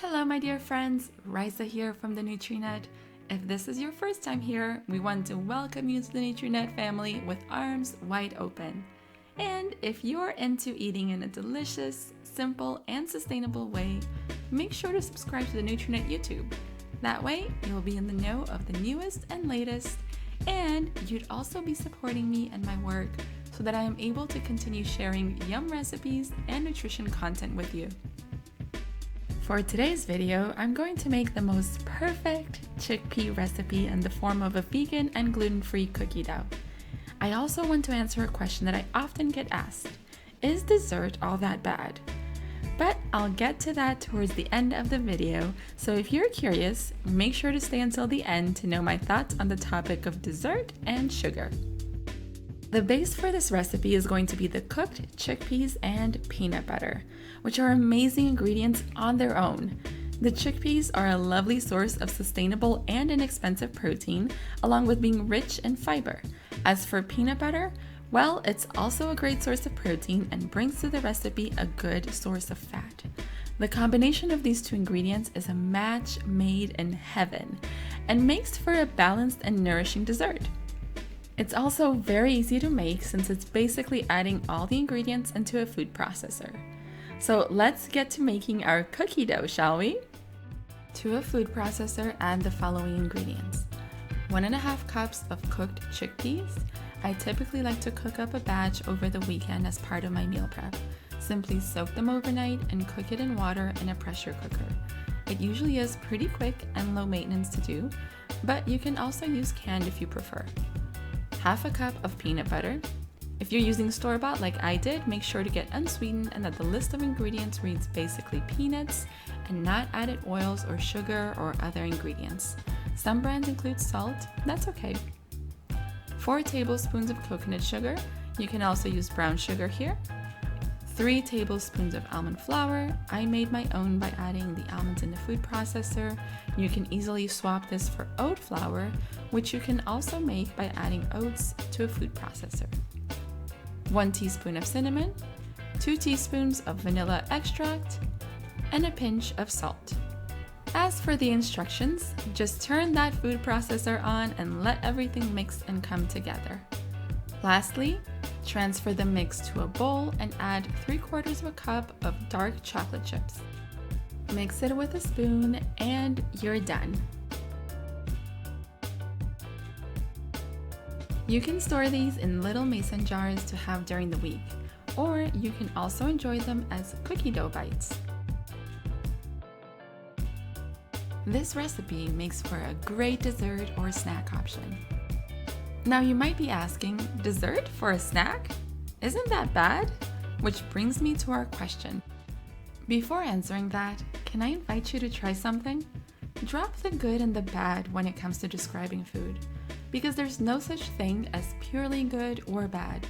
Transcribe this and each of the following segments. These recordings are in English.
Hello my dear friends, Risa here from the Nutrinut. If this is your first time here, we want to welcome you to the Nutrinut family with arms wide open. And if you're into eating in a delicious, simple, and sustainable way, make sure to subscribe to the Nutrinut YouTube. That way, you'll be in the know of the newest and latest, and you'd also be supporting me and my work so that I am able to continue sharing yum recipes and nutrition content with you. For today's video, I'm going to make the most perfect chickpea recipe in the form of a vegan and gluten-free cookie dough. I also want to answer a question that I often get asked. Is dessert all that bad? But I'll get to that towards the end of the video, so if you're curious, make sure to stay until the end to know my thoughts on the topic of dessert and sugar. The base for this recipe is going to be the cooked chickpeas and peanut butter, which are amazing ingredients on their own. The chickpeas are a lovely source of sustainable and inexpensive protein, along with being rich in fiber. As for peanut butter, well, it's also a great source of protein and brings to the recipe a good source of fat. The combination of these two ingredients is a match made in heaven and makes for a balanced and nourishing dessert. It's also very easy to make since it's basically adding all the ingredients into a food processor. So let's get to making our cookie dough, shall we? To a food processor, add the following ingredients. 1.5 cups of cooked chickpeas. I typically like to cook up a batch over the weekend as part of my meal prep. Simply soak them overnight and cook it in water in a pressure cooker. It usually is pretty quick and low maintenance to do, but you can also use canned if you prefer. 1/2 cup of peanut butter. If you're using store-bought like I did, make sure to get unsweetened and that the list of ingredients reads basically peanuts and not added oils or sugar or other ingredients. Some brands include salt, that's okay. 4 tablespoons of coconut sugar. You can also use brown sugar here. 3 tablespoons of almond flour. I made my own by adding the almonds in the food processor. You can easily swap this for oat flour, which you can also make by adding oats to a food processor. 1 teaspoon of cinnamon, 2 teaspoons of vanilla extract, and a pinch of salt. As for the instructions, just turn that food processor on and let everything mix and come together. Lastly, transfer the mix to a bowl and add 3/4 cup of dark chocolate chips. Mix it with a spoon and you're done. You can store these in little mason jars to have during the week, or you can also enjoy them as cookie dough bites. This recipe makes for a great dessert or snack option. Now you might be asking, dessert for a snack? Isn't that bad? Which brings me to our question. Before answering that, can I invite you to try something? Drop the good and the bad when it comes to describing food, because there's no such thing as purely good or bad.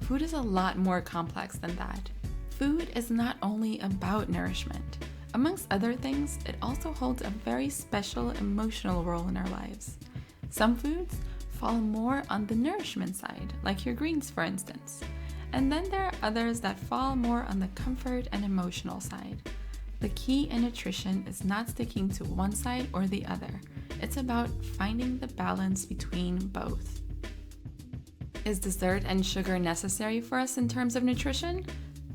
Food is a lot more complex than that. Food is not only about nourishment. Amongst other things, it also holds a very special emotional role in our lives. Some foods fall more on the nourishment side, like your greens for instance. And then there are others that fall more on the comfort and emotional side. The key in nutrition is not sticking to one side or the other. It's about finding the balance between both. Is dessert and sugar necessary for us in terms of nutrition?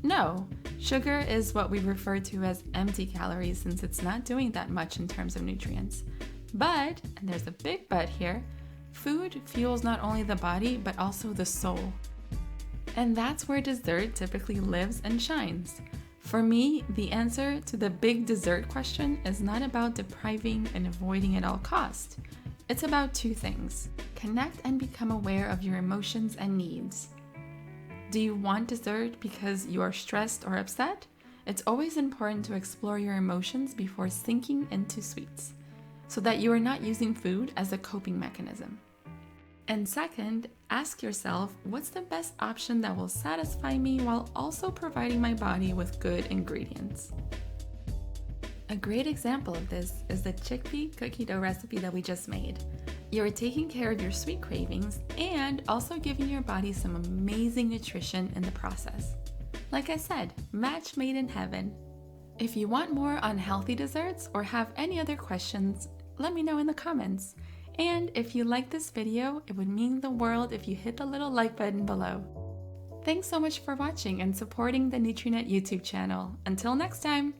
No. Sugar is what we refer to as empty calories since it's not doing that much in terms of nutrients. But, and there's a big but here, food fuels not only the body but also the soul. And that's where dessert typically lives and shines. For me, the answer to the big dessert question is not about depriving and avoiding at all costs. It's about 2 things. Connect and become aware of your emotions and needs. Do you want dessert because you are stressed or upset? It's always important to explore your emotions before sinking into sweets, so that you are not using food as a coping mechanism. And second, ask yourself, what's the best option that will satisfy me while also providing my body with good ingredients? A great example of this is the chickpea cookie dough recipe that we just made. You're taking care of your sweet cravings and also giving your body some amazing nutrition in the process. Like I said, match made in heaven. If you want more on healthy desserts or have any other questions, let me know in the comments. And if you like this video, it would mean the world if you hit the little like button below. Thanks so much for watching and supporting the Nutrinut YouTube channel. Until next time!